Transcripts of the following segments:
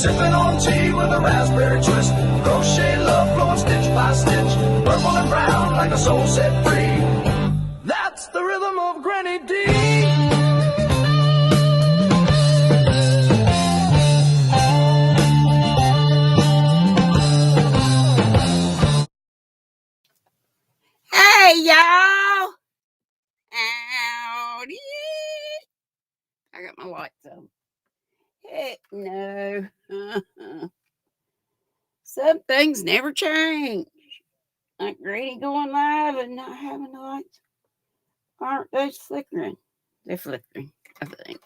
sipping on tea with a raspberry twist. Crochet love flowing stitch by stitch, purple and brown like a soul set free. That's the rhythm of GrannyDee. Hey, y'all. Howdy. I got my lights on. Heck no. Some things never change. Like Granny going live and not having the lights. Aren't those flickering? They're flickering, I think.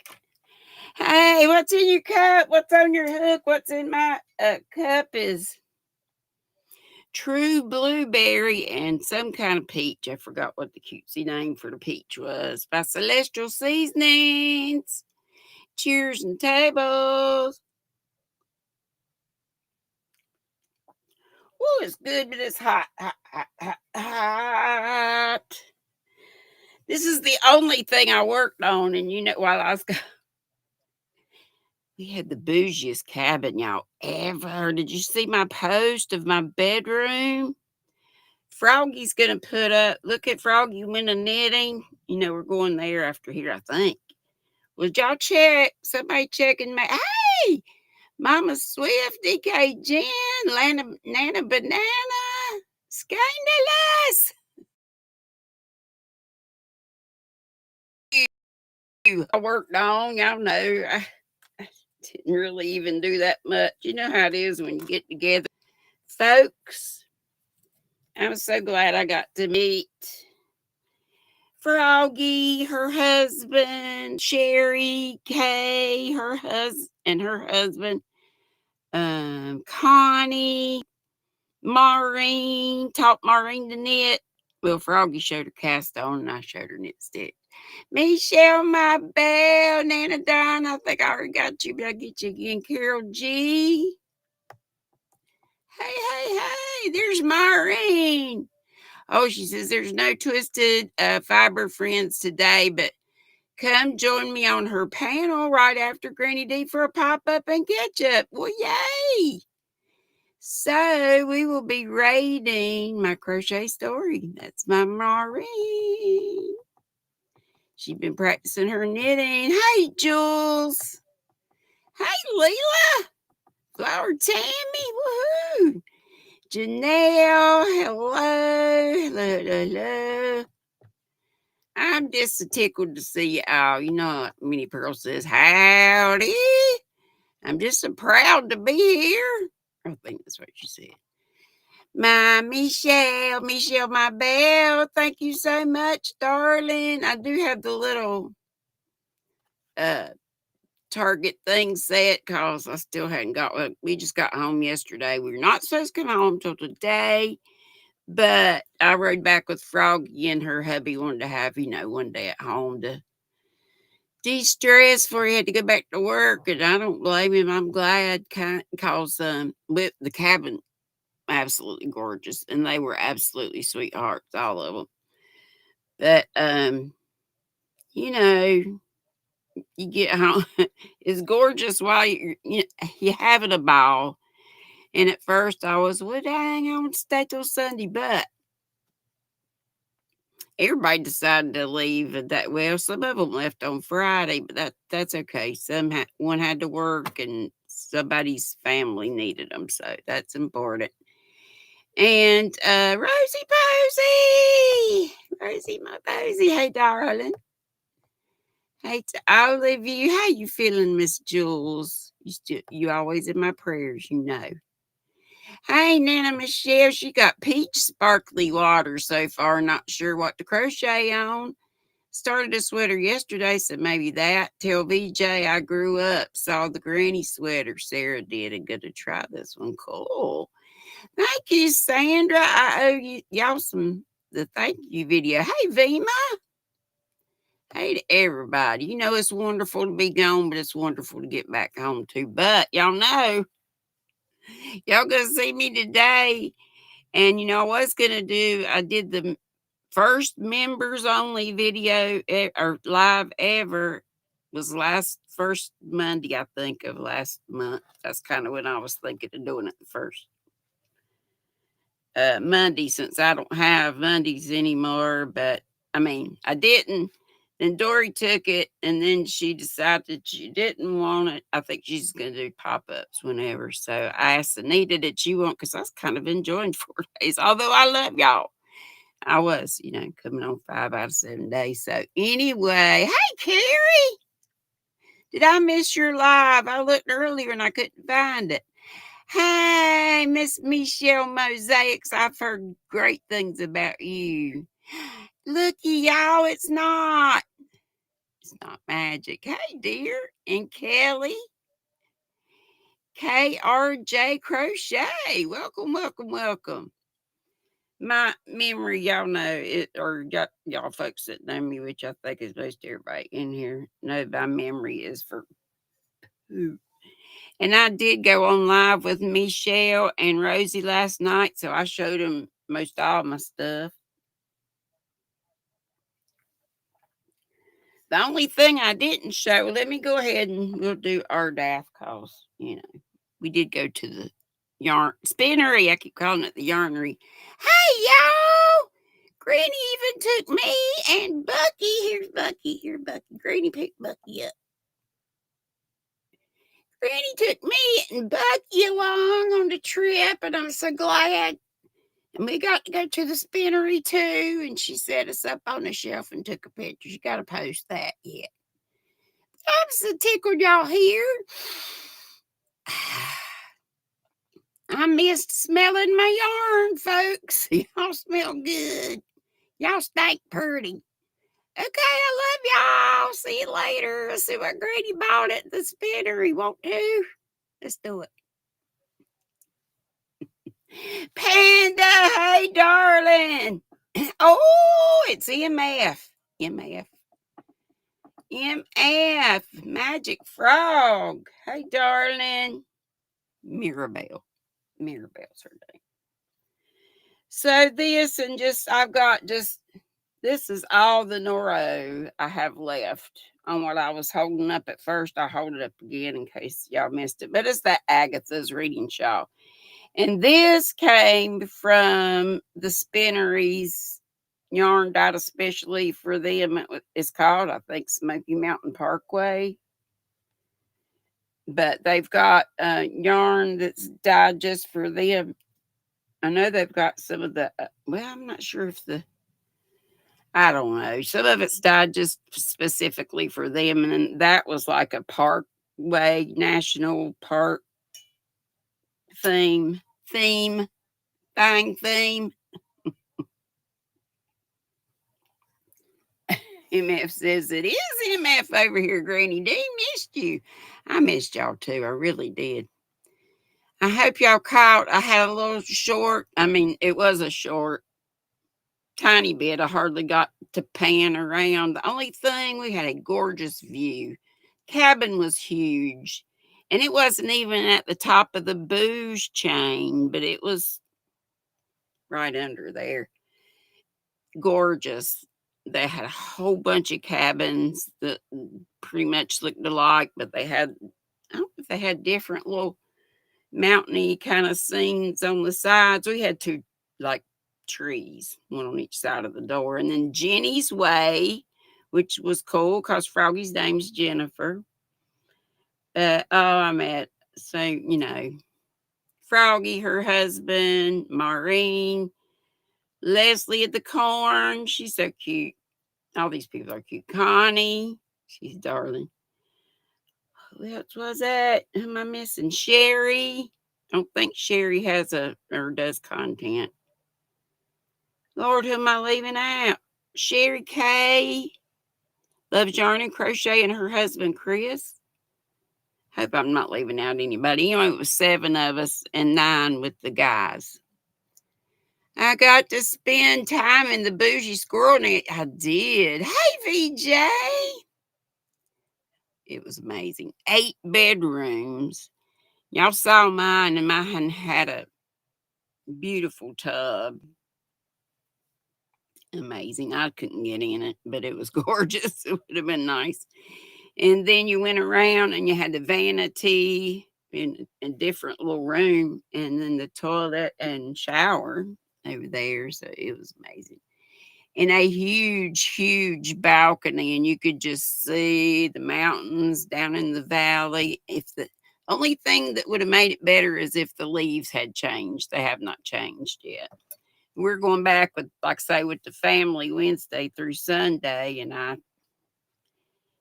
Hey, what's in your cup? What's on your hook? What's in my cup is true blueberry and some kind of peach. I forgot what the cutesy name for the peach was. By Celestial Seasonings. Cheers and tables. Ooh, it's good, but it's hot. Hot. This is the only thing I worked on, and while I was gone, we had the bougiest cabin y'all ever. Did you see my post of my bedroom? Froggy's gonna put up. Look at Froggy winning knitting. We're going there after here, I think. Would y'all check? Somebody checking my. Hey, Mama Swift, DK Jen, Nana Banana, Scandalous. I worked on, y'all know. I didn't really even do that much. You know how it is when you get together. Folks, I'm so glad I got to meet Froggy, her husband, Sherry, Kay, her husband, Connie, Maureen, taught Maureen to knit. Well, Froggy showed her cast on and I showed her knit stitch. Michelle, my belle, Nana Don, I think I already got you, but I'll get you again. Carol G. Hey, there's Maureen. Oh, she says there's no Twisted Fiber friends today, but come join me on her panel right after GrannyDee for a pop-up and catch-up. Well, yay! So we will be rating my crochet story. That's my Maureen. She's been practicing her knitting. Hey, Jules. Hey, Leela. Flower Tammy. Woohoo. Janelle. Hello. I'm just so tickled to see you all. What Minnie Pearl says, howdy. I'm just so proud to be here. I think that's what she said. My Michelle, my belle, thank you so much, darling. I do have the little Target thing set because I still hadn't we just got home yesterday. We were not supposed to come home till today, but I rode back with Froggy and her hubby wanted to have, one day at home to de-stress before he had to go back to work, and I don't blame him. I'm glad because with the cabin, absolutely gorgeous, and they were absolutely sweethearts, all of them. But you get home, it's gorgeous while you're having a ball. And at first I was, well, dang, I want to stay till Sunday, but everybody decided to leave. Some of them left on Friday, but that's okay. One had to work, and somebody's family needed them, so that's important. And Rosie my Posy, hey darling. Hey to all of you, how you feeling, Miss Jules? You always in my prayers, Hey, Nana Michelle, she got peach sparkly water so far. Not sure what to crochet on. Started a sweater yesterday, so maybe that. Tell VJ I grew up, saw the granny sweater Sarah did, and gonna try this one. Cool. Thank you, Sandra. I owe y'all the thank you video. Hey, Vima. Hey to everybody. It's wonderful to be gone, but it's wonderful to get back home too. But y'all know, y'all gonna see me today. And I was gonna I did the first members only video or live ever was last first Monday, I think, of last month. That's kind of when I was thinking of doing it the first Monday, since I don't have Mondays anymore. But I mean, I didn't. Then Dory took it, and then she decided she didn't want it. I think she's going to do pop ups whenever. So I asked Anita, did she want? Because I was kind of enjoying 4 days, although I love y'all. I was, coming on 5 out of 7 days. So anyway, hey Carrie, did I miss your live? I looked earlier and I couldn't find it. Hey, Miss Michelle Mosaics, I've heard great things about you. Looky, y'all, it's not magic. Hey, dear, and Kelly, KRJ Crochet, welcome, welcome, welcome. My memory, y'all know it, or y'all folks that know me, which I think is most everybody in here, know my memory is for poop. And I did go on live with Michelle and Rosie last night, so I showed them most all my stuff. The only thing I didn't show, let me go ahead and we'll do our daft calls. We did go to the yarn spinnery. I keep calling it the yarnery. Hey, y'all! Granny even took me and Bucky. Here's Bucky. Here, Bucky. Granny picked Bucky up. Granny took me and Bucky along on the trip, and I'm so glad. And we got to go to the spinnery too. And she set us up on the shelf and took a picture. She got to post that yet. I'm so tickled y'all here. I missed smelling my yarn, folks. Y'all smell good. Y'all stink pretty. Okay, I love y'all. See you later. Let's see what Grady bought at the spinnery. Won't do? Let's do it. Panda, hey, darling. Oh, it's MF. Magic Frog. Hey, darling. Mirabelle. Mirabelle's her name. So this and this is all the Noro I have left on what I was holding up at first. I hold it up again in case y'all missed it. But it's that Agatha's reading shawl. And this came from the spinneries yarned out especially for them. It's called, I think, Smoky Mountain Parkway. But they've got yarn that's dyed just for them. I know they've got some of the, I'm not sure if I don't know. Some of it's dyed just specifically for them. And then that was like a parkway, national park theme. MF says it is MF over here, GrannyDee. Missed you. I missed y'all too. I really did. I hope y'all caught. I had a little short. I mean, it was a short, tiny bit. I hardly got to pan around. The only thing, we had a gorgeous view. Cabin was huge. And it wasn't even at the top of the booze chain, but it was right under there. Gorgeous. They had a whole bunch of cabins that pretty much looked alike, but I don't know if they had different little mountainy kind of scenes on the sides. We had two like trees, one on each side of the door. And then Jenny's Way, which was cool because Froggy's name's Jennifer. I met, Froggy, her husband, Maureen, Leslie at the corn. She's so cute. All these people are cute. Connie, she's darling. Who else was that? Who am I missing? Sherry. I don't think Sherry has or does content. Lord, who am I leaving out? Sherry Kay. Loves yarn and crochet, and her husband Chris. Hope I'm not leaving out anybody. It was 7 of us and 9 with the guys. I got to spend time in the bougie squirrel nest. I did. Hey, VJ. It was amazing. 8 bedrooms. Y'all saw mine, and mine had a beautiful tub. Amazing. I couldn't get in it, but it was gorgeous. It would have been nice. And then you went around and you had the vanity in a different little room, and then the toilet and shower over there. So it was amazing. And a huge, huge balcony, and you could just see the mountains down in the valley. If the only thing that would have made it better is if the leaves had changed. They have not changed yet. We're going back with, like I say, with the family Wednesday through Sunday, and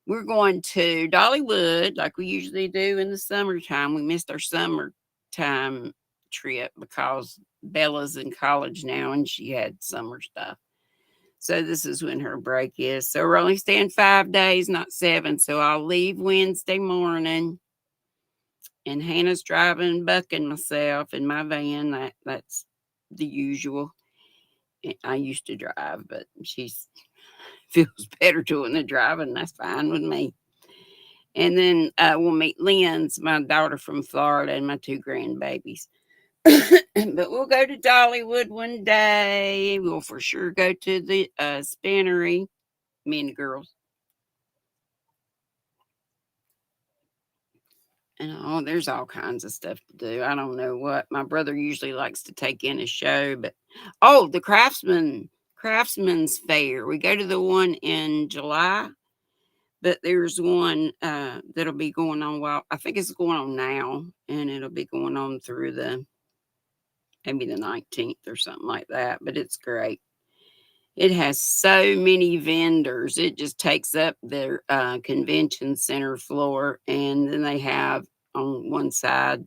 we're going to Dollywood like we usually do in the summertime. We missed our summertime trip because Bella's in college now and she had summer stuff. So this is when her break is. So we're only staying 5 days, not 7. So I'll leave Wednesday morning, and Hannah's driving Buck and myself in my van. That's the usual. I used to drive, but she feels better doing the driving. That's fine with me. And then we'll meet Lynn's, my daughter from Florida, and my 2 grandbabies. But we'll go to Dollywood one day. We'll for sure go to the spinnery, me and the girls. And there's all kinds of stuff to do. I don't know what. My brother usually likes to take in a show, but the Craftsman's Fair. We go to the one in July, but there's one that'll be going on. Well, I think it's going on now, and it'll be going on through maybe the 19th or something like that. But it's great. It has so many vendors. It just takes up their convention center floor, and then they have on one side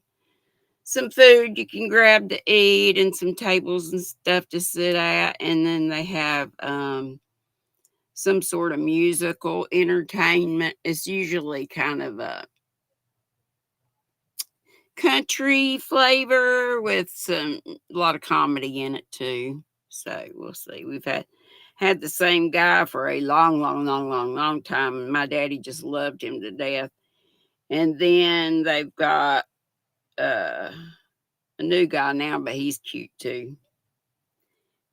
some food you can grab to eat and some tables and stuff to sit at, and then they have some sort of musical entertainment. It's usually kind of a country flavor with a lot of comedy in it too. So we'll see. We've had the same guy for a long, long, long, long, long time, and my daddy just loved him to death. And then they've got a new guy now, but he's cute too.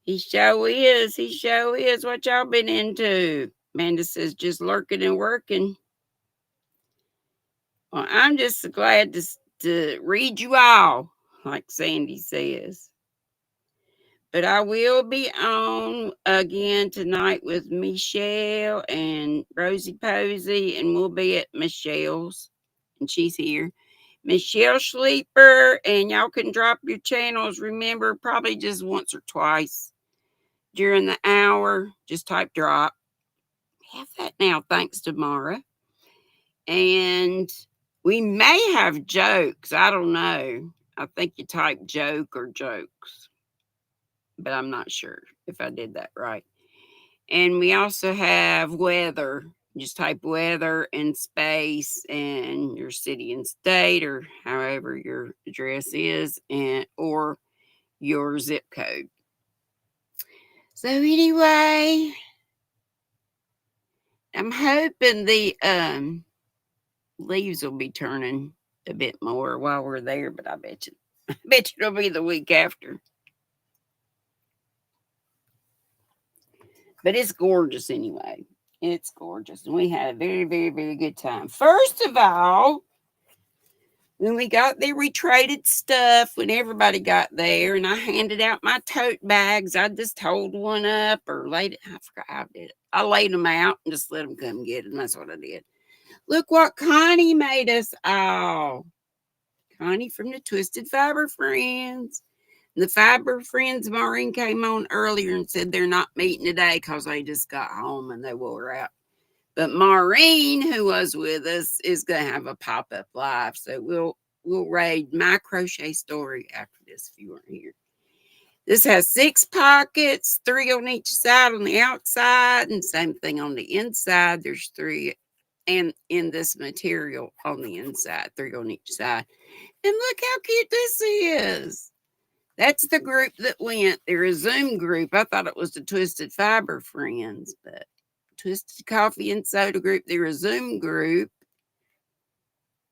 He sure is. He sure is. What y'all been into? Amanda says just lurking and working. Well, I'm just glad to read you all, like Sandy says. But I will be on again tonight with Michelle and Rosie Posey, and we'll be at Michelle's, and she's here. Michelle Sleeper, and y'all can drop your channels. Remember, probably just once or twice during the hour. Just type drop. Have that now, thanks to Mara. And we may have jokes. I don't know. I think you type joke or jokes, but I'm not sure if I did that right. And we also have weather. Just type weather and space and your city and state, or however your address is, or your zip code. So anyway, I'm hoping the leaves will be turning a bit more while we're there, but I bet you it'll be the week after. But it's gorgeous anyway. It's gorgeous. And we had a very, very, very good time. First of all, when we got there, we traded stuff when everybody got there, and I handed out my tote bags. I just hold one up or laid it. I forgot how I did it. I laid them out and just let them come get them. That's what I did. Look what Connie made us all. Connie from the Twisted Fiber Friends. The Fiber Friends, Maureen came on earlier and said they're not meeting today because they just got home and they wore out. But Maureen, who was with us, is going to have a pop-up live. So we'll raid my crochet story after this if you weren't here. This has 6 pockets, 3 on each side on the outside, and same thing on the inside. There's 3 and in this material on the inside, 3 on each side. And look how cute this is. That's the group that went. They're a Zoom group. I thought it was the Twisted Fiber Friends, but Twisted Coffee and Soda group. They're a Zoom group.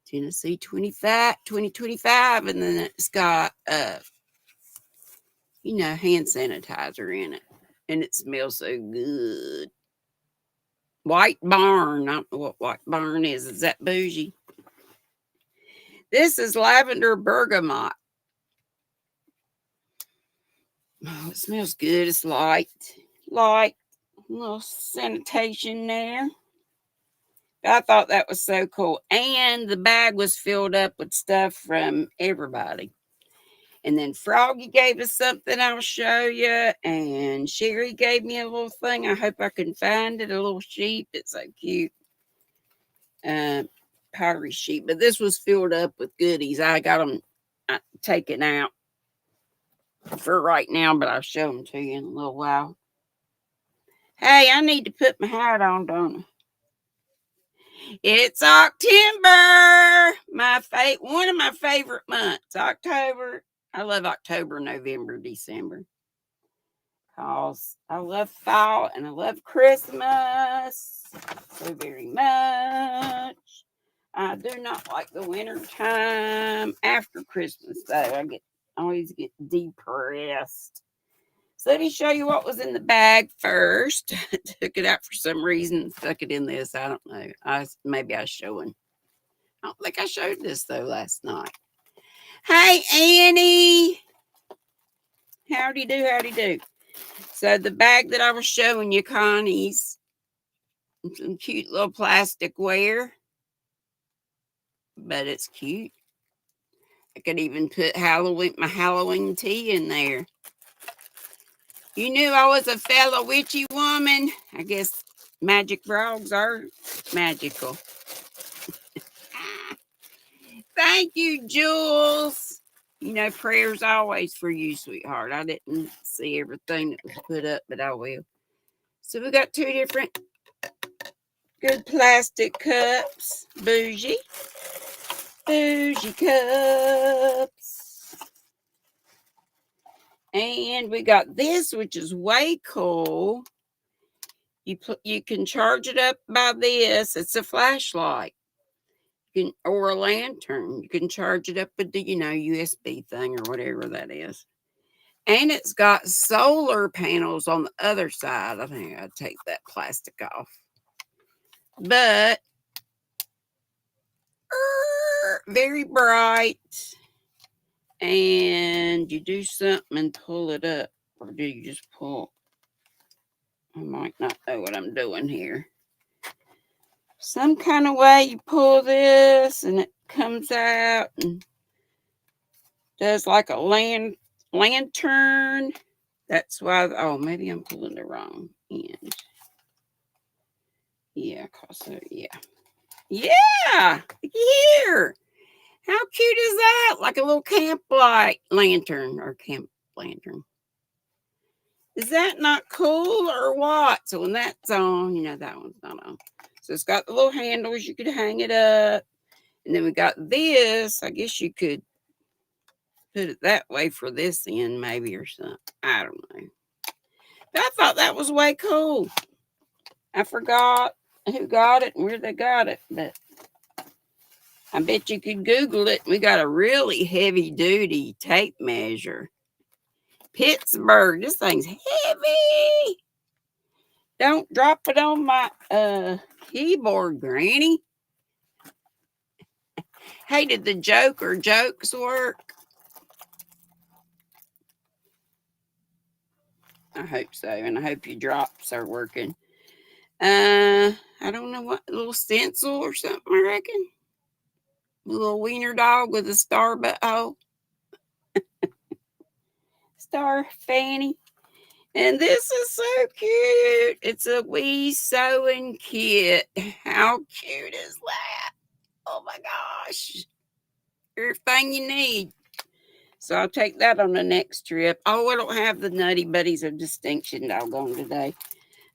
Tennessee 2025. And then it's got, hand sanitizer in it. And it smells so good. White Barn. I don't know what White Barn is. Is that bougie? This is lavender bergamot. Oh, it smells good. It's light. Light. A little sanitation there. I thought that was so cool. And the bag was filled up with stuff from everybody. And then Froggy gave us something I'll show you. And Sherry gave me a little thing. I hope I can find it. A little sheep. It's so cute. Pottery sheep. But this was filled up with goodies. I got them taken out for right now, but I'll show them to you in a little while. Hey, I need to put my hat on, don't I? It's October. One of my favorite months. October. I love October, November, December. Because I love fall and I love Christmas so very much. I do not like the winter time after Christmas though. I always get depressed. So let me show you what was in the bag first. I took it out for some reason, stuck it in this. I don't know. Maybe I was showing. I don't think I showed this though last night. Hey Annie. Howdy do, howdy do. So the bag that I was showing you, Connie's, some cute little plasticware. But it's cute. I could even put my Halloween tea in there. You knew I was a fellow witchy woman. I guess magic frogs are magical. Thank you, Jules. You know, prayers always for you, sweetheart. I didn't see everything that was put up, but I will. So we got 2 different good plastic cups. Bougie. Bougie cups. And we got this, which is way cool. You can charge it up by this. It's a flashlight. Or a lantern. You can charge it up with the, USB thing or whatever that is. And it's got solar panels on the other side. I think I'd take that plastic off. But very bright. And you do something and pull it up. Or do you just pull? I might not know what I'm doing here. Some kind of way you pull this and it comes out and does like a lantern. That's why, maybe I'm pulling the wrong end. Yeah, yeah. Yeah, here. How cute is that? Like a little camp light lantern or camp lantern. Is that not cool or what? So when that's on, that one's not on. So it's got the little handles. You could hang it up. And then we got this. I guess you could put it that way for this end maybe or something. I don't know. But I thought that was way cool. I forgot who got it and where they got it. But I bet you could Google it. We got a really heavy-duty tape measure. Pittsburgh. This thing's heavy. Don't drop it on my keyboard, Granny. Hey, did the jokes work? I hope so, and I hope your drops are working. I don't know what, a little stencil or something, I reckon. A little wiener dog with a star butthole. Star fanny. And this is so cute. It's a wee sewing kit. How cute is that? Oh my gosh. Everything you need. So I'll take that on the next trip. Oh, I don't have the Nutty Buddies of Distinction doggone today.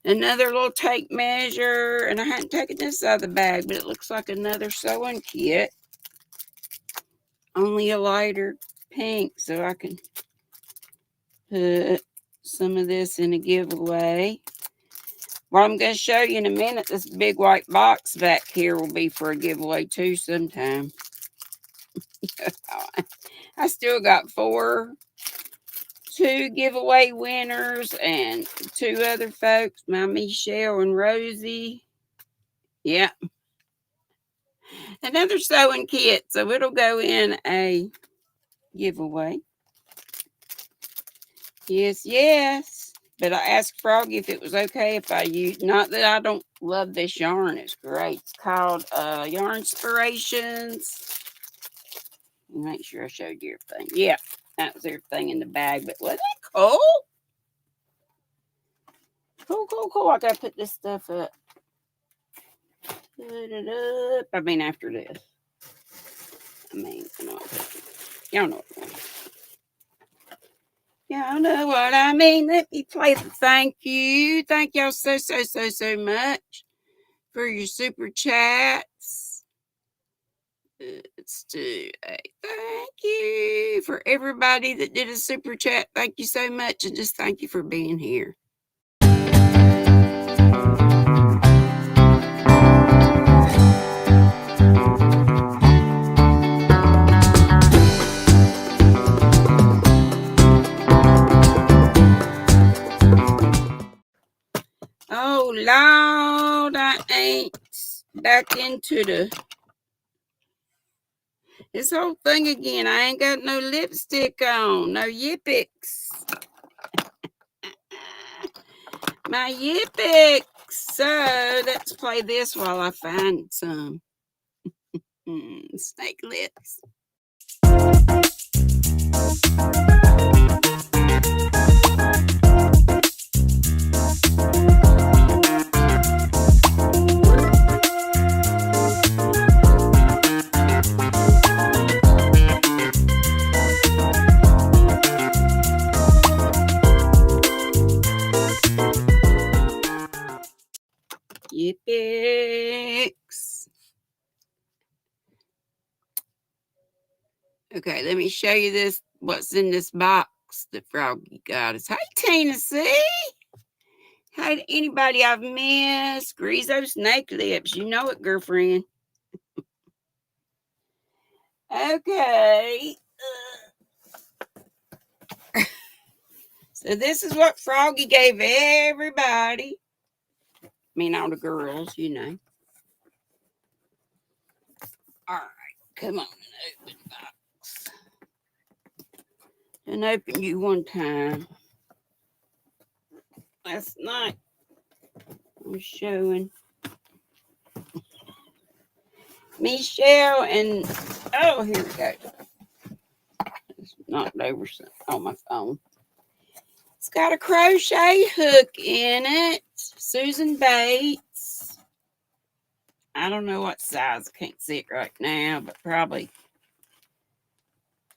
Another little tape measure. And I hadn't taken this out of the bag, but it looks like another sewing kit. Only a lighter pink, so I can put some of this in a giveaway. Well, I'm going to show you in a minute. This big white box back here will be for a giveaway too sometime. I still got 2 giveaway winners and 2 other folks, my Michelle and Rosie. Yeah. Another sewing kit. So it'll go in a giveaway. Yes, yes. But I asked Froggy if it was okay if I use, not that I don't love this yarn. It's great. It's called Yarn Inspirations. Make sure I showed you everything. Yeah, that was everything in the bag. But wasn't that cool? Cool, cool, cool. I gotta put this stuff up. Put it up. I mean, after this. I mean, come on. Y'all know what I mean. Y'all know what I mean. Let me play the thank you. Thank y'all so much for your super chats. Let's do a thank you for everybody that did a super chat. Thank you so much, and just thank you for being here. Oh Lord, I ain't back into this whole thing again. I ain't got no lipstick on, no Yippix. My Yippix. So let's play this while I find some snake lips. Yippix. Okay, let me show you this. What's in this box that Froggy got us. Hey, Tina C. Hey to anybody I've missed. Greaso Snake Lips. You know it, girlfriend. Okay. So this is what Froggy gave everybody. I mean, all the girls, you know. All right, come on and open the box. And open you one time. Last night, I was showing Michelle and, oh, here we go. It's knocked over on my phone. It's got a crochet hook in it. Susan Bates. I don't know what size. I can't see it right now, but probably,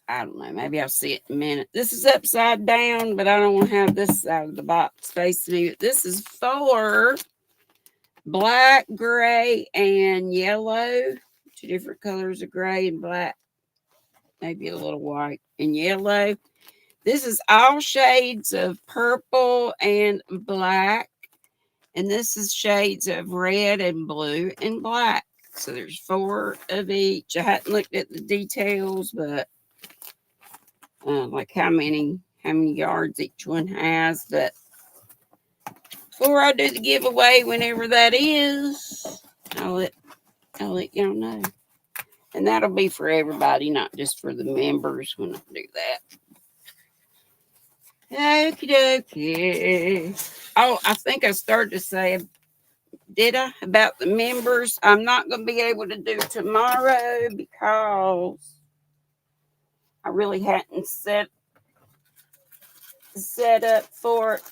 I don't know. Maybe I'll see it in a minute. This is upside down, but I don't want to have this side of the box facing me. But this is for black, gray, and yellow. Two different colors of gray and black. Maybe a little white and yellow. This is all shades of purple and black. And this is shades of red and blue and black. So there's 4 of each. I hadn't looked at the details, but like how many yards each one has. But before I do the giveaway, whenever that is, I'll let y'all know. And that'll be for everybody, not just for the members when I do that. Okie dokie. Oh, I think I started to say, did I, about the members? I'm not going to be able to do tomorrow because I really hadn't set up for it.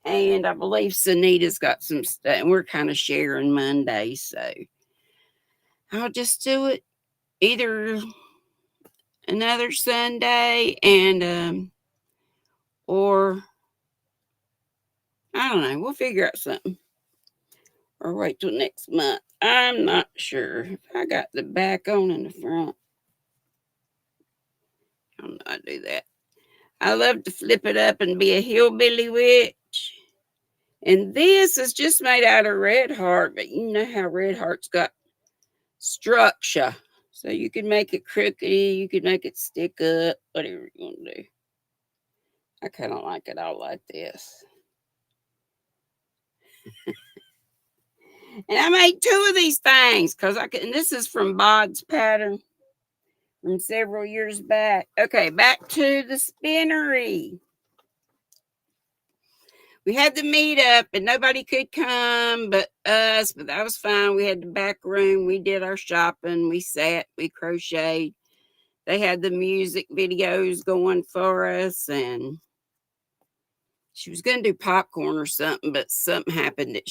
And I believe Sunita's got some stuff, and we're kind of sharing Monday, so I'll just do it either another Sunday and or I don't know. We'll figure out something. Or wait till next month. I'm not sure if I got the back on in the front. I don't know how to do that. I love to flip it up and be a hillbilly witch. And this is just made out of red heart, but you know how red heart's got structure. So you can make it crookedy, you can make it stick up, whatever you want to do. I kind of like it all like this. And I made 2 of these things because I could, and this is from Bod's pattern from several years back. Okay, back to the spinnery. We had the meet up and nobody could come but us, but that was fine. We had the back room. We did our shopping. We sat, we crocheted. They had the music videos going for us, and she was going to do popcorn or something, but something happened that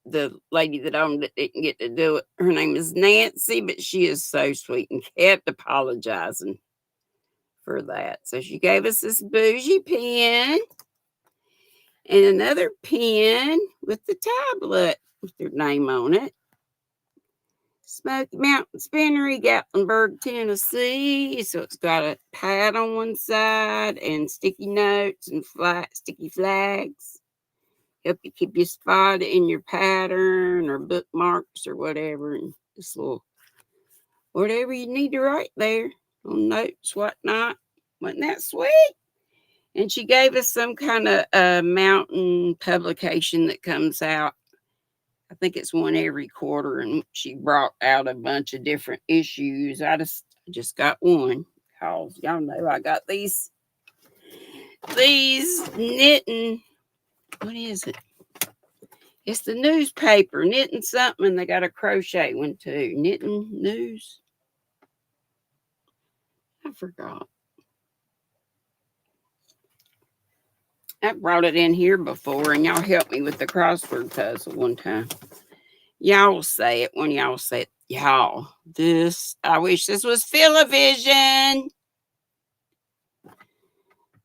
the lady that owned it didn't get to do it. Her name is Nancy, but she is so sweet and kept apologizing for that. So she gave us this bougie pen and another pen with the tablet with their name on it. Smoky Mountain Spinnery, Gatlinburg, Tennessee. So it's got a pad on one side and sticky notes and sticky flags. Help you keep your spot in your pattern or bookmarks or whatever. And this little, whatever you need to write there on notes, whatnot. Wasn't that sweet? And she gave us some kind of mountain publication that comes out. I think it's one every quarter, and she brought out a bunch of different issues. I just got one because y'all know I got these knitting. What is it? It's the newspaper, knitting something, and they got a crochet one too. Knitting news. I forgot. I brought it in here before, and y'all helped me with the crossword puzzle one time. Y'all say it when y'all say it. Y'all, I wish this was Fill-A-Vision.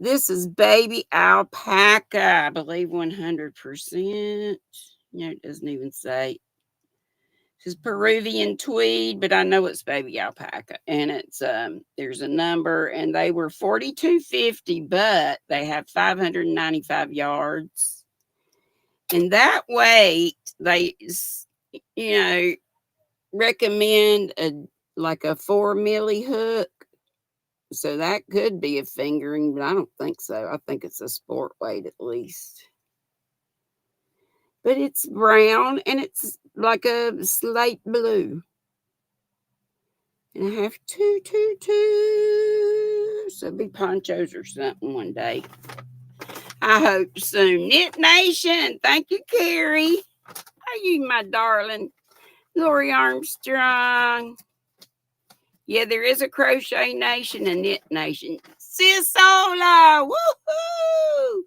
This is baby alpaca, I believe 100%. No, it doesn't even say. This is Peruvian tweed, but I know it's baby alpaca. And it's there's a number, and they were $42.50, but they have 595 yards. And that weight, they recommend like a 4 milli hook. So that could be a fingering, but I don't think so. I think it's a sport weight at least. But it's brown and it's like a slate blue. And I have two. So it'll be ponchos or something one day. I hope soon. Knit Nation. Thank you, Carrie. Are you my darling? Lori Armstrong. Yeah, there is a Crochet Nation and Knit Nation. Sisola, woohoo!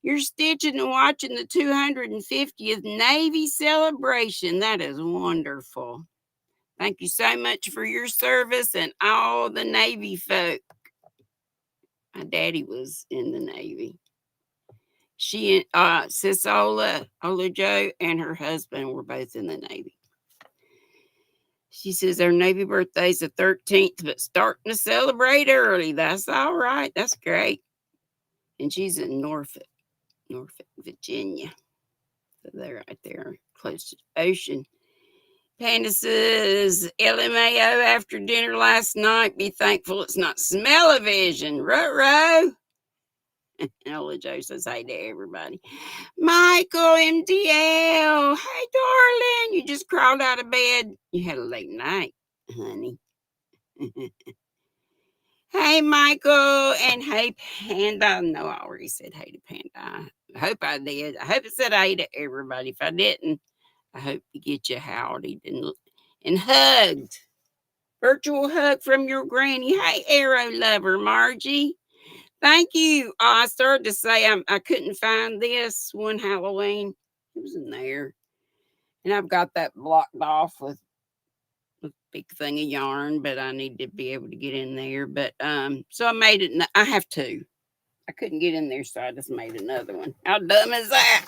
You're stitching and watching the 250th Navy celebration. That is wonderful. Thank you so much for your service and all the Navy folk. My daddy was in the Navy. She, Sisola, Olajo, and her husband were both in the Navy. She says our Navy birthday's the 13th, but starting to celebrate early. That's all right. That's great. And she's in Norfolk, Virginia. So they're right there, close to the ocean. Panda says, LMAO after dinner last night. Be thankful it's not smell-o-vision. Ruh-roh. And Ola Joe says, hey to everybody. Michael MDL. Hey, darling. You just crawled out of bed. You had a late night, honey. Hey, Michael. And hey, Panda. No, I already said hey to Panda. I hope I did. I hope it said hey to everybody. If I didn't, I hope you get your howdy and hugged. Virtual hug from your granny. Hey, arrow lover, Margie. Thank you. I started to say I couldn't find this one Halloween. It was in there. And I've got that blocked off with a big thing of yarn, but I need to be able to get in there. But so I made it. I have two. I couldn't get in there, so I just made another one. How dumb is that?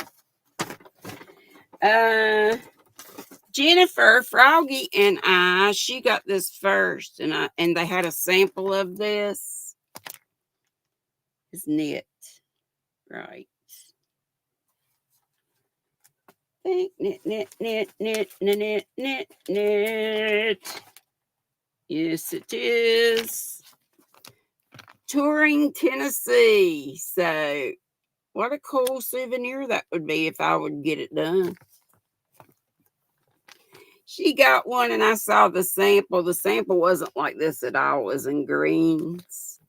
Jennifer, Froggy, and she got this first, and they had a sample of this. It's knit, right? Knit. Yes, it is. Touring Tennessee. So, what a cool souvenir that would be if I would get it done. She got one and I saw the sample. The sample wasn't like this at all. It was in greens.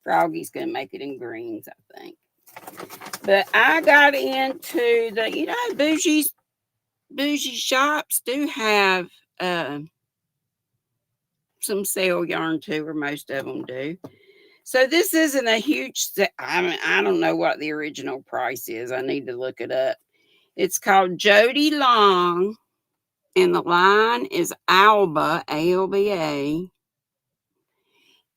Froggy's going to make it in greens, I think. But I got into bougie shops do have some sale yarn too, or most of them do. So this isn't a huge, I don't know what the original price is. I need to look it up. It's called Jody Long, and the line is Alba, ALBA,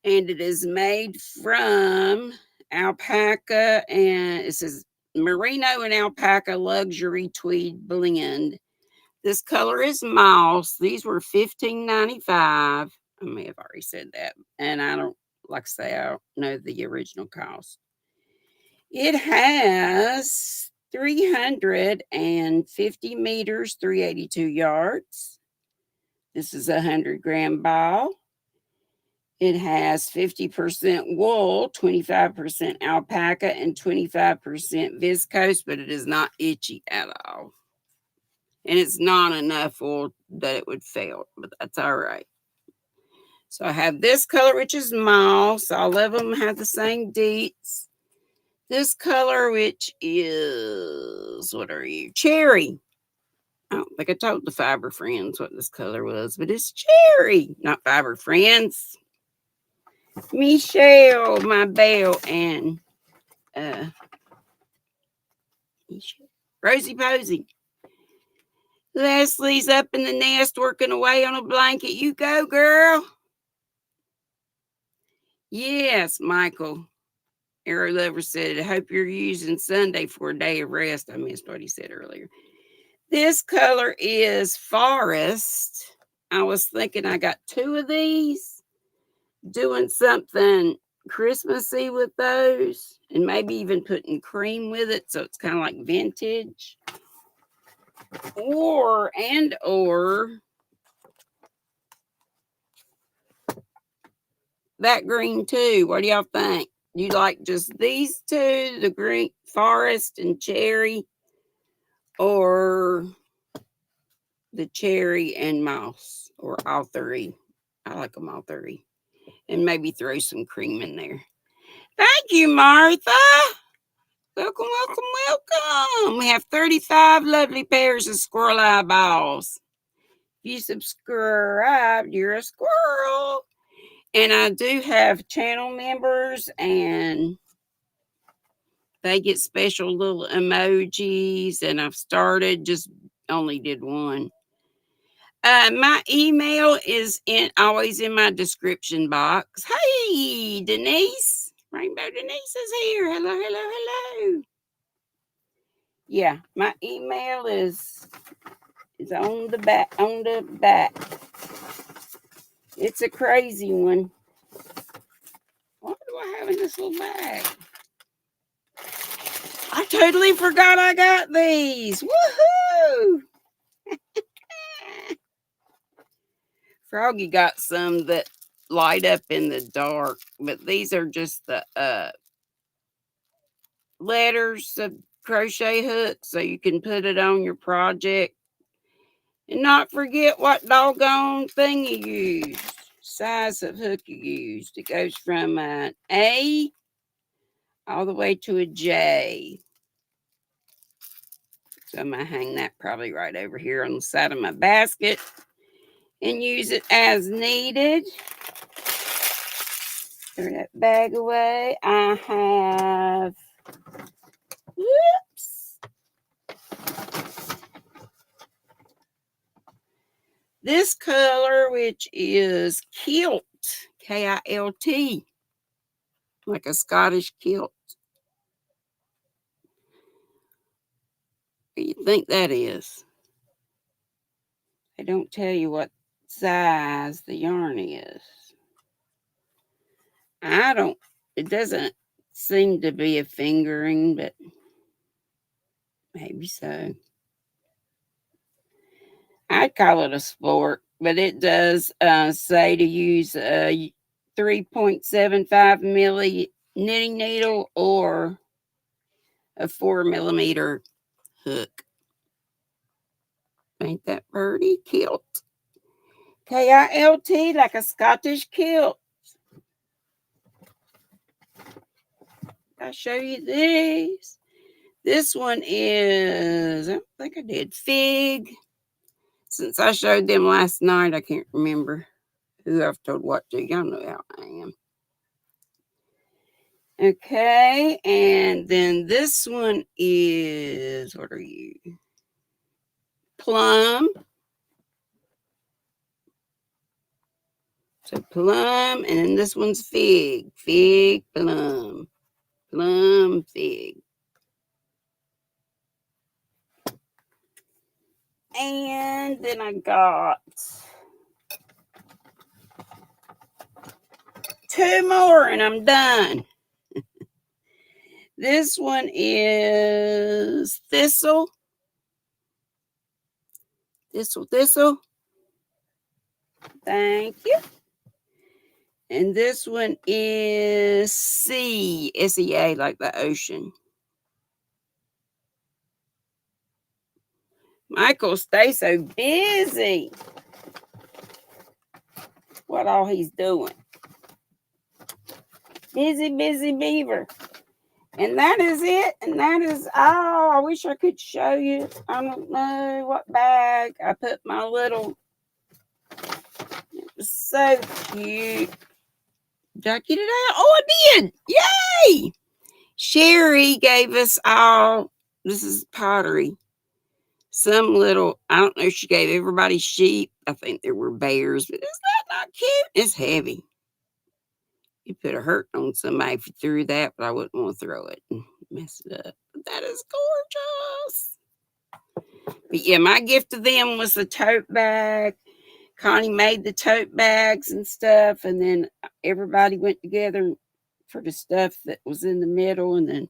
and it is made from alpaca, and it says merino and alpaca luxury tweed blend. This color is moss. These were $15.95. I may have already said that, and I don't, like I say, I don't know the original cost. It has 350 meters, 382 yards. This is a 100-gram ball. It has 50% wool, 25% alpaca, and 25% viscose, but it is not itchy at all. And it's not enough wool that it would fail, but that's all right. So I have this color, which is moss. All of them have the same deets. This color, which is, what are you? Cherry. I don't think I told the Fiber Friends what this color was, but it's cherry, not Fiber Friends. Michelle, my belle, and Rosie Posey. Leslie's up in the nest working away on a blanket. You go, girl. Yes, Michael. Arrow Lover said, I hope you're using Sunday for a day of rest. I missed what he said earlier. This color is Forest. I was thinking I got two of these, doing something Christmassy with those, and maybe even putting cream with it, so it's kind of like vintage. Or that green too. What do y'all think? You like just these two, the green Forest and cherry, or the cherry and moss, or all three? I like them all three. And maybe throw some cream in there. Thank you, Martha. Welcome, welcome, welcome. We have 35 lovely pairs of squirrel eyeballs. If you subscribe, you're a squirrel. And I do have channel members, and they get special little emojis. And I've started, just only did one. My email is always in my description box. Hey, Denise. Rainbow Denise is here. Hello, hello, hello. Yeah, my email is on the back. It's a crazy one. What do I have in this little bag? I totally forgot I got these. Woohoo! Froggy got some that light up in the dark, but these are just the letters of crochet hooks, so you can put it on your project and not forget what doggone thing you used, size of hook you used. It goes from an A all the way to a J. So I'm going to hang that probably right over here on the side of my basket and use it as needed. Throw that bag away. I have, whoops, this color, which is kilt, Kilt, like a Scottish kilt. What do you think that is? They don't tell you what size the yarn is. It doesn't seem to be a fingering, but maybe so. I'd call it a sport, but it does say to use a 3.75 milli knitting needle or a 4 millimeter hook. Ain't that pretty? Kilt. K-I-L-T, like a Scottish kilt. I'll show you these. This one is, I think I did fig. Since I showed them last night, I can't remember who I've told what to. Y'all know how I am. Okay, and then this one is, what are you? Plum. So plum, and then this one's fig. Fig, plum. Plum, fig. And then I got 2 more and I'm done. This one is thistle. Thistle. Thank you. And this one is sea, S-E-A, like the ocean. Michael, stay so busy. What all he's doing. Busy beaver. And that is it. And that is all. I wish I could show you. I don't know what bag. I put my little. It was so cute. Did I get it out? Oh, I did. Yay! Sherry gave us all. This is pottery. Some little, I don't know if she gave everybody sheep. I think there were bears. But is that not cute? It's heavy. You put a hurt on somebody if you threw that, but I wouldn't want to throw it and mess it up. But that is gorgeous. But yeah, my gift to them was the tote bag. Connie made the tote bags and stuff, and then everybody went together for the stuff that was in the middle, and then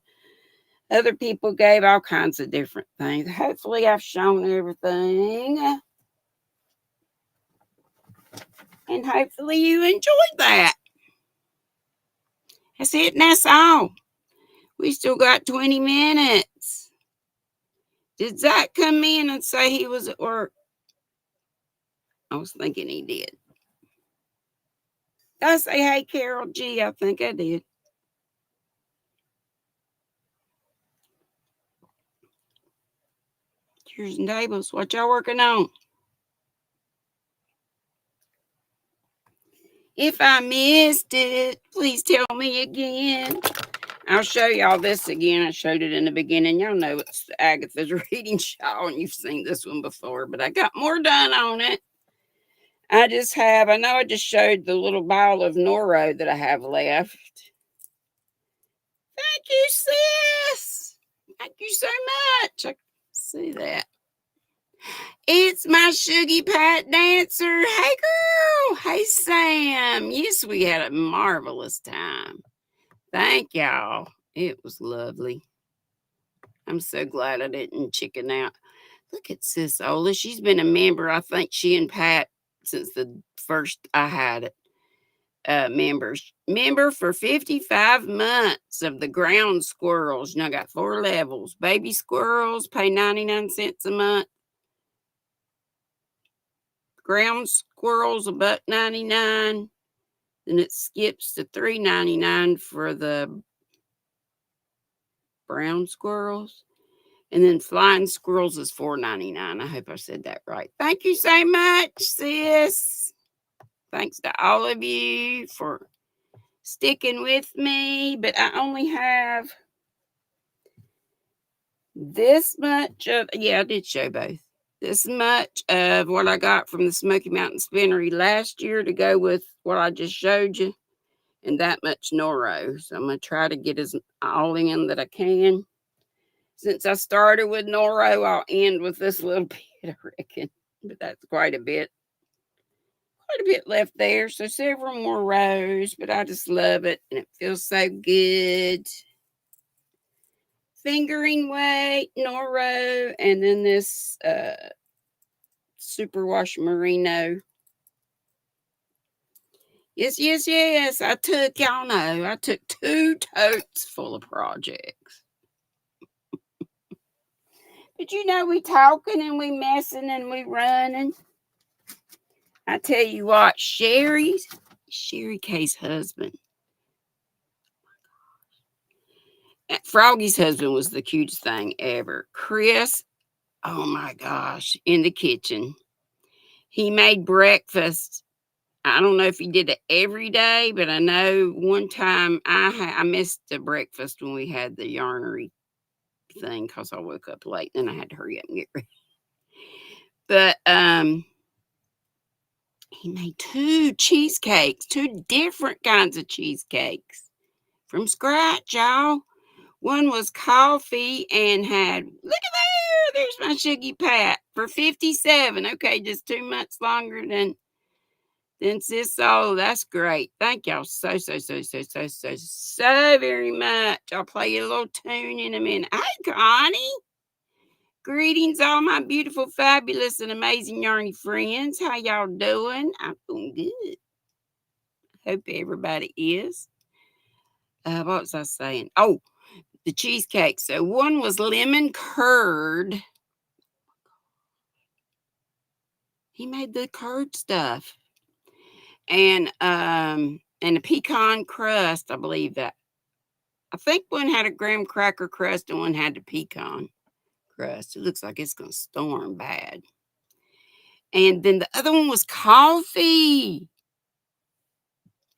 other people gave all kinds of different things. Hopefully I've shown everything. And hopefully you enjoyed that. That's it, and that's all. We still got 20 minutes. Did Zach come in and say he was at work? I was thinking he did. Did I say, hey, Carol G? I think I did. Chairs and tables. What y'all working on? If I missed it, please tell me again. I'll show y'all this again. I showed it in the beginning. Y'all know it's Agatha's reading shawl, and you've seen this one before, but I got more done on it. I know I just showed the little ball of Noro that I have left. Thank you, sis. Thank you so much. I can see that. It's my Shuggy Pat dancer. Hey, girl. Hey, Sam. Yes, we had a marvelous time. Thank y'all. It was lovely. I'm so glad I didn't chicken out. Look at Sis Ola. She's been a member. I think she and Pat since the first I had it. Member for 55 months of the ground squirrels. Now I got 4 levels. Baby squirrels pay 99 cents a month. Ground squirrels $1.99. Then it skips to $3.99 for the brown squirrels. And then flying squirrels is $4.99. I hope I said that right. Thank you so much, sis. Thanks to all of you for sticking with me. But I only have this much of, yeah, I did show both. This much of what I got from the Smoky Mountain Spinnery last year to go with what I just showed you. And that much Noro. So I'm going to try to get as all in that I can. Since I started with Noro, I'll end with this little bit, I reckon. But that's quite a bit. Quite a bit left there. So several more rows, but I just love it. And it feels so good. Fingering weight, Noro, and then this Superwash Merino. Yes. Y'all know, I took 2 totes full of projects. But we talking and we messing and we running. I tell you what, Sherry K's husband. Froggy's husband was the cutest thing ever. Chris, oh my gosh, in the kitchen. He made breakfast. I don't know if he did it every day, but I know one time I missed the breakfast when we had the yarnery thing because I woke up late and I had to hurry up and get ready. But he made 2 cheesecakes, 2 different kinds of cheesecakes from scratch, y'all. One was coffee and had, look at there's my Shuggy Pat for 57. Okay, just 2 months longer than sis. Oh, that's great. Thank y'all so very much. I'll play you a little tune in a minute. Hey, Connie. Greetings, all my beautiful, fabulous, and amazing yarny friends. How y'all doing? I'm doing good. Hope everybody is. What was I saying? Oh, the cheesecake. So one was lemon curd. He made the curd stuff. And a pecan crust, I believe that. I think one had a graham cracker crust and one had the pecan crust. It looks like it's going to storm bad. And then the other one was coffee.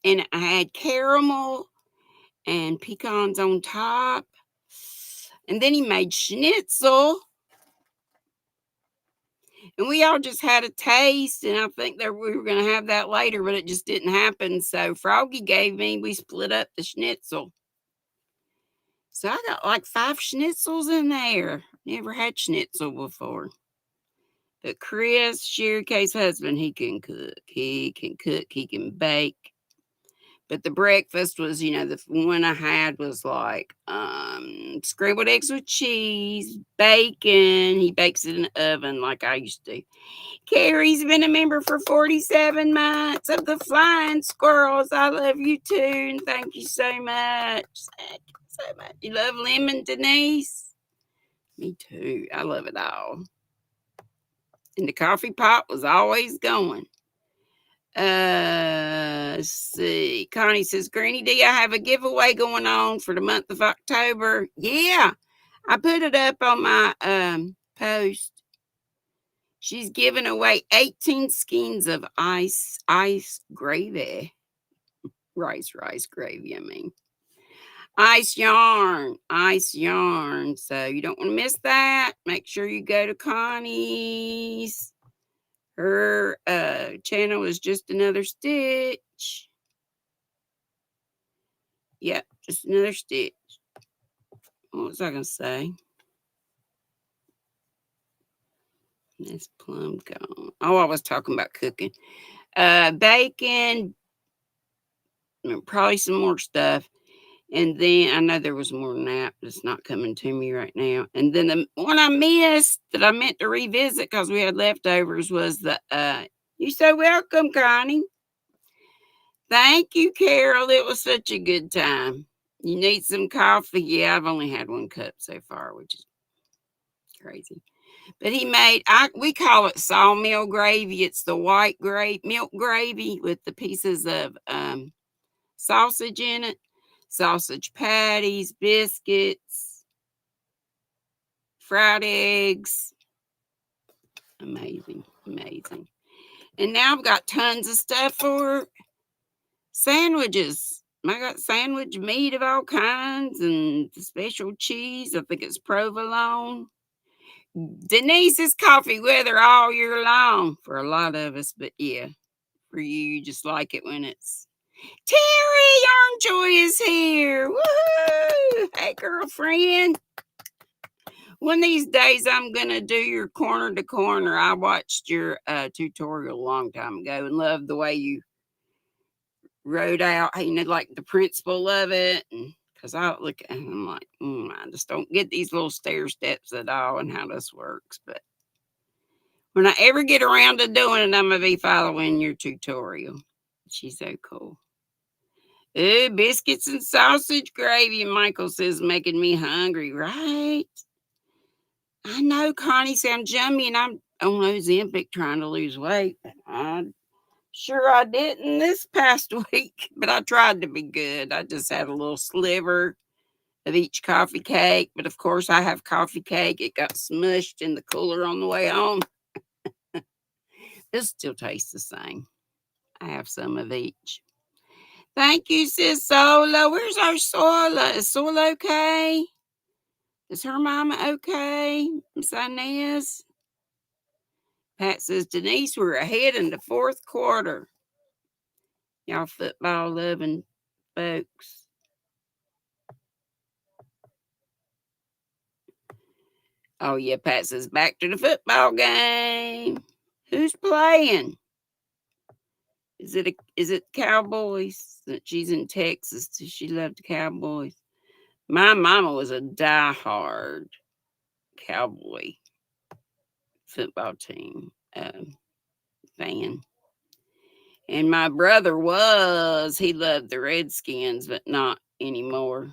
And I had caramel and pecans on top. And then he made schnitzel. And we all just had a taste. And I think that we were going to have that later, but it just didn't happen. So Froggy we split up the schnitzel. So I got like 5 schnitzels in there. Never had schnitzel before. But Chris, Sherry K's husband, he can cook. He can bake. But the breakfast was, the one I had was like scrambled eggs with cheese, bacon. He bakes it in the oven like I used to. Carrie's been a member for 47 months of the Flying Squirrels. I love you too, and thank you so much. Thank you so much. You love lemon, Denise? Me too. I love it all. And the coffee pot was always going. Let's see. Connie says, GrannyDee, I have a giveaway going on for the month of October. Yeah, I put it up on my post. She's giving away 18 skeins of ice gravy. Rice gravy, I mean. Ice yarn. So you don't want to miss that. Make sure you go to Connie's. Her channel is Just Another Stitch. Yep, just another stitch. What was I going to say? This plum gone. Oh, I was talking about cooking. Bacon. Probably some more stuff. And then I know there was more than that, but it's not coming to me right now. And then the one I missed that I meant to revisit because we had leftovers was the you're so welcome, Connie. Thank you, Carol. It was such a good time. You need some coffee? Yeah, I've only had 1 cup so far, which is crazy. But he made, we call it sawmill gravy. It's the white milk gravy with the pieces of sausage in it. Sausage patties, biscuits, fried eggs. Amazing. And now I've got tons of stuff for sandwiches. I got sandwich meat of all kinds and the special cheese. I think it's provolone. Denise's coffee weather all year long for a lot of us, but yeah, for you just like it when it's Terry. Yarn Joy is here. Woohoo! Hey, girlfriend. One of these days, I'm gonna do your corner to corner. I watched your tutorial a long time ago and loved the way you wrote out, like the principle of it. And because I look at it, I'm like, I just don't get these little stair steps at all and how this works. But when I ever get around to doing it, I'm gonna be following your tutorial. She's so cool. Ooh, biscuits and sausage gravy. Michael says, making me hungry, right? I know Connie sounds yummy, and I'm on Ozempic trying to lose weight. Sure I didn't this past week, but I tried to be good. I just had a little sliver of each coffee cake, but of course I have coffee cake. It got smushed in the cooler on the way home. It still tastes the same. I have some of each. Thank you, sis Sola. Where's our Sola? Is Sola okay? Is her mama okay? Miss Inez? Pat says, Denise, we're ahead in the fourth quarter. Y'all football loving folks. Oh yeah, Pat says back to the football game. Who's playing? Is it Cowboys? That she's in Texas. Does she love the Cowboys? My mama was a diehard Cowboy football team fan. And my brother he loved the Redskins, but not anymore.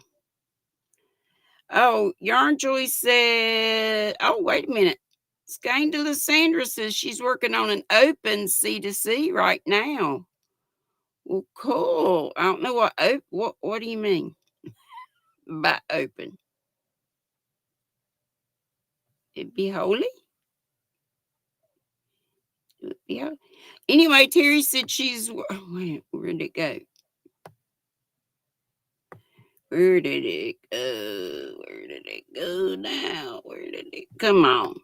Oh, Yarn Joy said, oh, wait a minute. Scandalous Sandra says she's working on an open C2C right now. Well, cool. I don't know what do you mean by open? It'd be holy? Yeah. Anyway, Terry said where'd it go? Where did it go? Where did it go now? Where did it come on?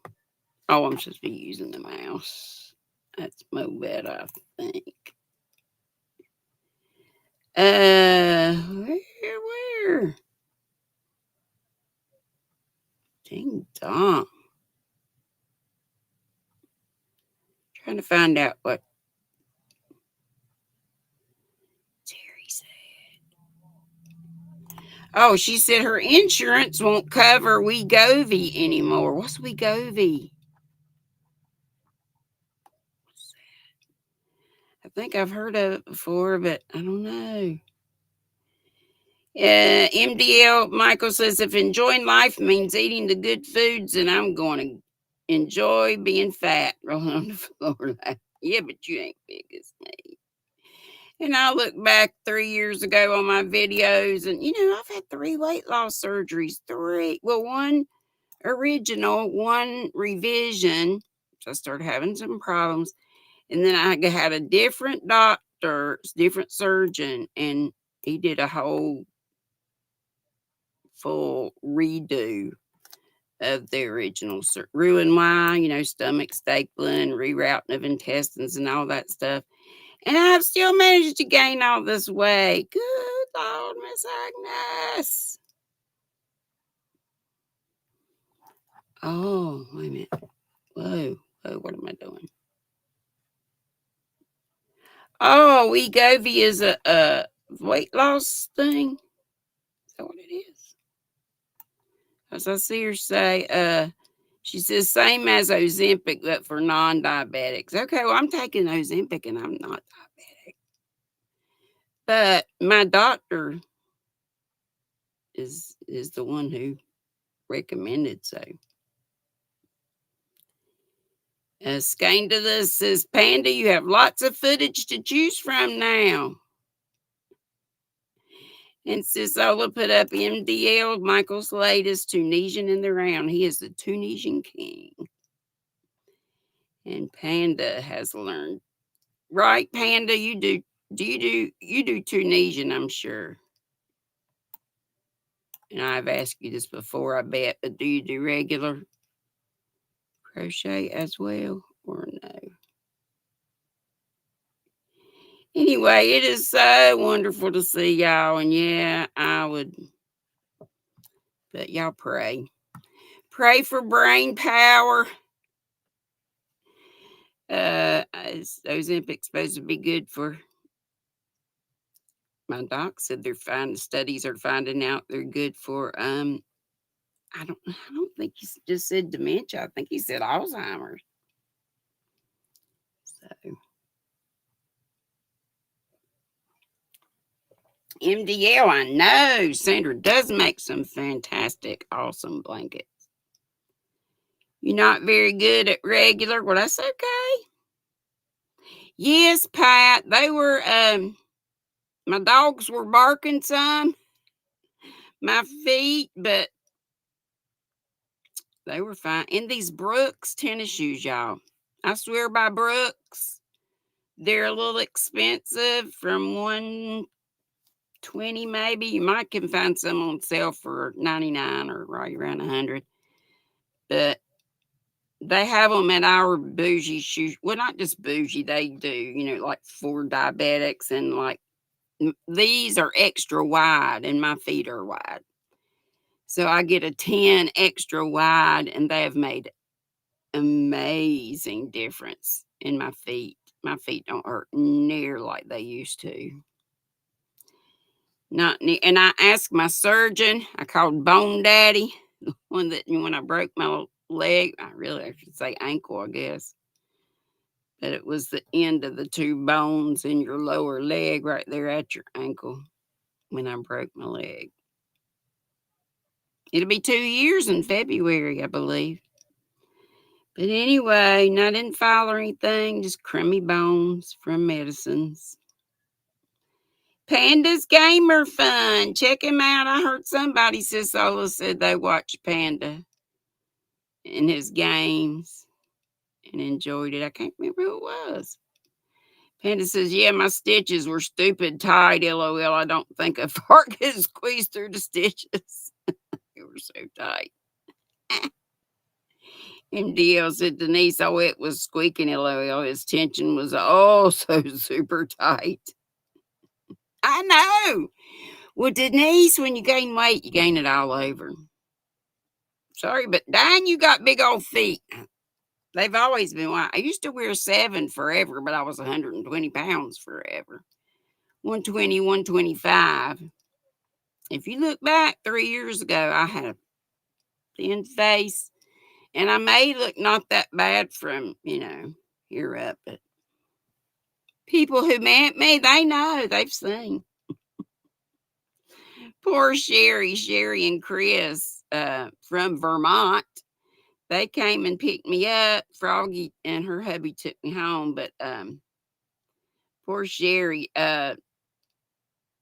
Oh, I'm supposed to be using the mouse. That's more better, I think. Where? Ding dong. Trying to find out what Terry said. Oh, she said her insurance won't cover Wegovy anymore. What's Wegovy? I think I've heard of it before, but I don't know. MDL Michael says, if enjoying life means eating the good foods, then I'm going to enjoy being fat. Rolling on the floor. Yeah, but you ain't big as me. And I look back 3 years ago on my videos, and I've had 3 weight loss surgeries. 3. Well, one original, one revision. So I started having some problems. And then I had a different doctor, different surgeon, and he did a whole full redo of the original Roux-en-Y, stomach stapling, rerouting of intestines and all that stuff. And I've still managed to gain all this weight. Good Lord, Miss Agnes. Oh, wait a minute. Whoa, what am I doing? Oh, Wegovy is a weight loss thing. Is that what it is? As I see her say, she says same as Ozempic, but for non-diabetics. Okay, well, I'm taking Ozempic and I'm not diabetic. But my doctor is the one who recommended so. Scandalous says, Panda, you have lots of footage to choose from now. And Sisola put up MDL, Michael's latest Tunisian in the round. He is the Tunisian king. And Panda has learned. Right, Panda, you do Tunisian, I'm sure. And I've asked you this before, I bet, but do you do regular crochet as well or no? Anyway, it is so wonderful to see y'all. And yeah, I would, but y'all pray. Pray for brain power. Ozempic's supposed to be good for. My doc said studies are finding out they're good for I don't think he just said dementia. I think he said Alzheimer's. So MDL, I know Sandra does make some fantastic, awesome blankets. You're not very good at regular. Well, that's okay. Yes, Pat. They were, my dogs were barking some, my feet, but they were fine. And these Brooks tennis shoes, y'all. I swear by Brooks. They're a little expensive, from 120 maybe. You might can find some on sale for 99 or right around 100. But they have them at our bougie shoe. Well, not just bougie. They do, like for diabetics, and like these are extra wide, and my feet are wide. So I get a 10 extra wide, and they have made amazing difference in my feet. My feet don't hurt near like they used to. Not near. And I asked my surgeon. I called Bone Daddy, when I broke my leg. I should say ankle, I guess. But it was the end of the two bones in your lower leg, right there at your ankle, when I broke my leg. It'll be 2 years in February, I believe. But anyway, I didn't file or anything, just crummy bones from medicines. Panda's Gamer Fun. Check him out. I heard somebody, Sisola, said they watched Panda in his games and enjoyed it. I can't remember who it was. Panda says, yeah, my stitches were stupid tight. LOL. I don't think a fork could squeeze through the stitches. They were so tight. MDL said, Denise, oh, it was squeaking. LOL. His tension was so super tight. I know. Well, Denise, when you gain weight, you gain it all over. Sorry, but Diane, you got big old feet. They've always been wide. I used to wear 7 forever, but I was 120 pounds forever. 120, 125. If you look back 3 years ago, I had a thin face, and I may look not that bad from, here up. But people who met me, they know. They've seen. Poor Sherry and Chris from Vermont. They came and picked me up. Froggy and her hubby took me home, but poor Sherry,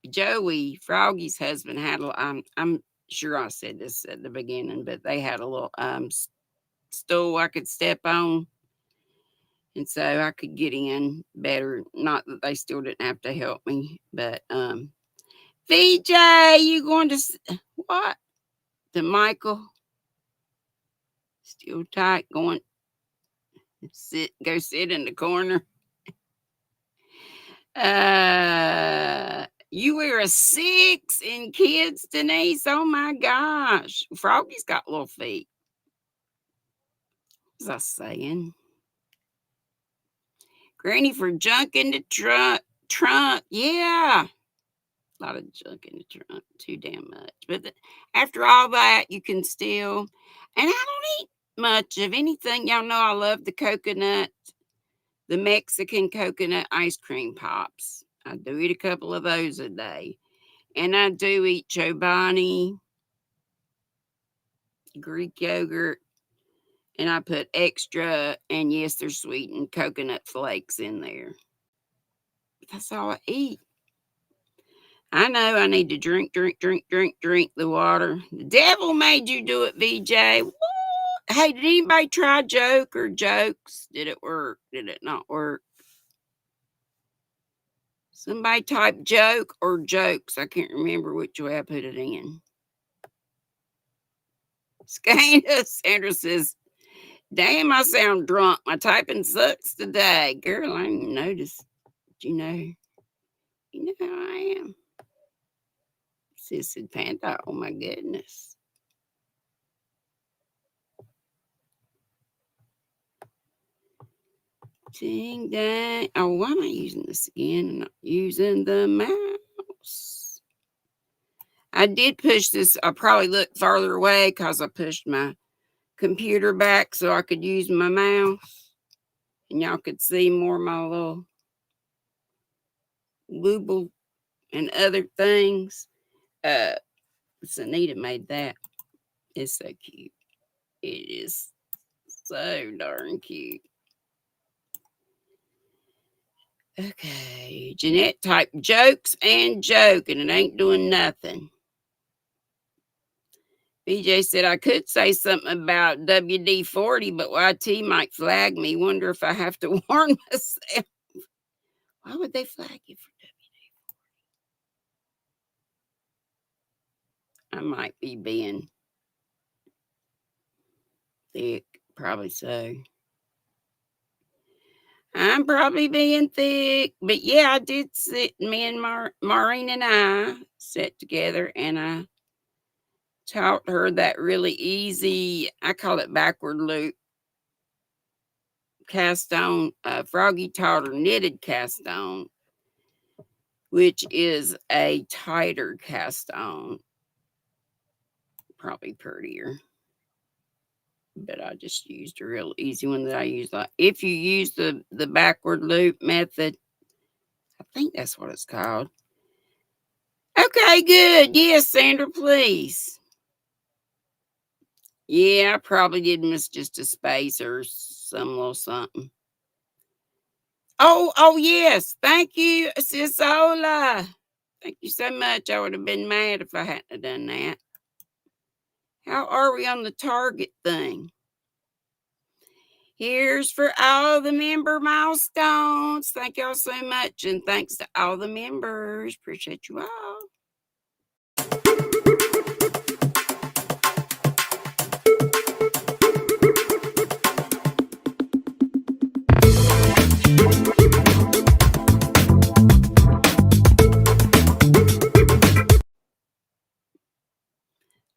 Joey, Froggy's husband, had I'm sure I said this at the beginning, but they had a little stool I could step on, and so I could get in better. Not that they still didn't have to help me, but VJ, you going to what? To Michael? Still tight, going go sit in the corner. You wear a 6 in kids, Denise. Oh my gosh. Froggy's got little feet. What was I saying? Granny for junk in the trunk. Yeah. A lot of junk in the trunk. Too damn much. But after all that, you can still. And I don't eat much of anything. Y'all know I love the coconut, the Mexican coconut ice cream pops. I do eat a couple of those a day. And I do eat Chobani, Greek yogurt, and I put extra, and yes, there's sweetened coconut flakes in there. But that's all I eat. I know I need to drink the water. The devil made you do it, VJ. What? Hey, did anybody try joke or jokes? Did it work? Did it not work? Somebody type joke or jokes. I can't remember which way I put it in. Sandra says, damn, I sound drunk. My typing sucks today. Girl, I didn't notice. You know how I am. Sissy Panda, oh my goodness. Ding dang. Oh, why am I using this again? I'm not using the mouse. I did push this. I probably looked farther away because I pushed my computer back so I could use my mouse. And y'all could see more of my little Google and other things. Anita made that. It's so cute. It is So darn cute. Okay, Jeanette typed jokes and joke, and it ain't doing nothing. BJ said I could say something about WD-40, but YT might flag me. Wonder if I have to warn myself. Why would they flag you for WD? I might be being thick. Probably so. I'm probably being thick. But yeah, I did sit, me and Maureen and I sat together and I taught her that really easy, I call it backward loop cast on. Froggy taught her knitted cast on, which is a tighter cast on. Probably prettier. But I just used a real easy one that I use. Like if you use the backward loop method, I think that's what it's called. Okay, good. Yes, Sandra, please. Yeah, I probably did miss just a space or some little something. Oh, yes. Thank you, Sis Ola. Thank you so much. I would have been mad if I hadn't have done that. How are we on the target thing? Here's for all the member milestones. Thank y'all so much. And thanks to all the members. Appreciate you all.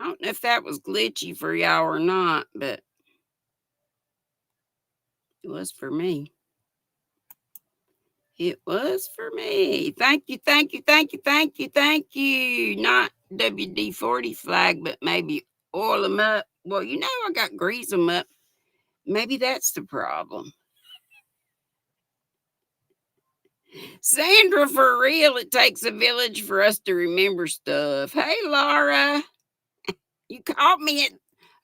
I don't know if that was glitchy for y'all or not, but it was for me. It was for me. Thank you, thank you, thank you, thank you, thank you. Not WD-40 flag, but maybe oil them up. Well, you know, I got grease them up. Maybe that's the problem. Sandra, for real, it takes a village for us to remember stuff. Hey, Laura, you caught me at.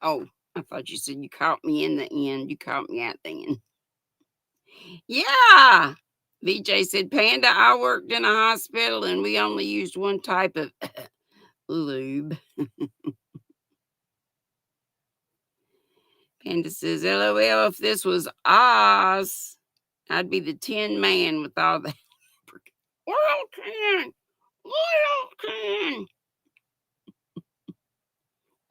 Oh, I thought you said you caught me in the end. You caught me at the end. Yeah. VJ said, Panda, I worked in a hospital and we only used one type of lube. Panda says, LOL, if this was Oz, I'd be the Tin Man with all the oil can, oil can,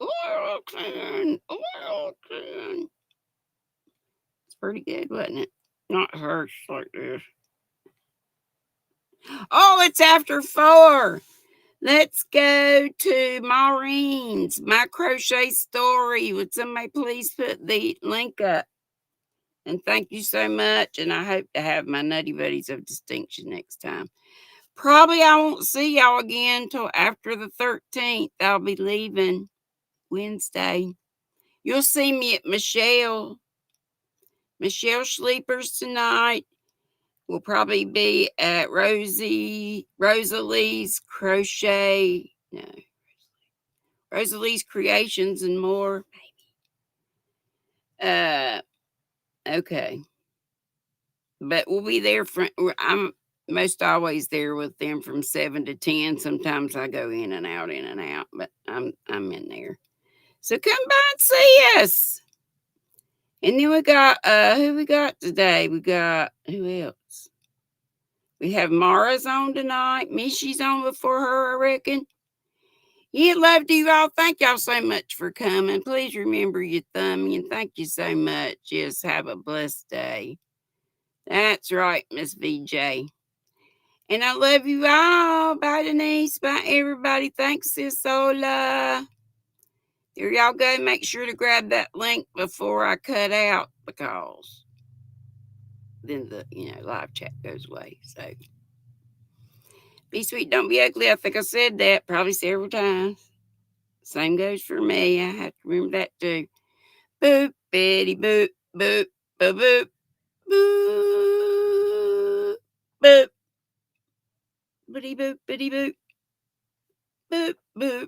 oil can, oil can. It's pretty good, wasn't it? Not harsh like this. Oh, it's after 4. Let's go to Maureen's My Crochet Story. Would somebody please put the link up? And thank you so much. And I hope to have my Nutty Buddies of Distinction next time. Probably I won't see y'all again until after the 13th. I'll be leaving Wednesday. You'll see me at Michelle Sleepers tonight. We'll probably be at Rosalie's Crochet. No. Rosalie's Creations and more. Okay. But we'll be there I'm most always there with them from 7 to 10. Sometimes I go in and out, but I'm in there. So come by and see us. And then we got who we got today? We got who else? We have Mara's on tonight. Mishy's on before her, I reckon. Yeah, love to you all. Thank y'all so much for coming. Please remember your thummy and thank you so much. Just have a blessed day. That's right, Miss VJ. And I love you all. Bye, Denise. Bye, everybody. Thanks, Sis Ola. There y'all go. Make sure to grab that link before I cut out because then the live chat goes away. So be sweet, don't be ugly. I think I said that probably several times. Same goes for me. I have to remember that too. Boop, bitty, boop, boop, boop, boop, boop, boop, bitty, boop, bitty, boop, boop, boop.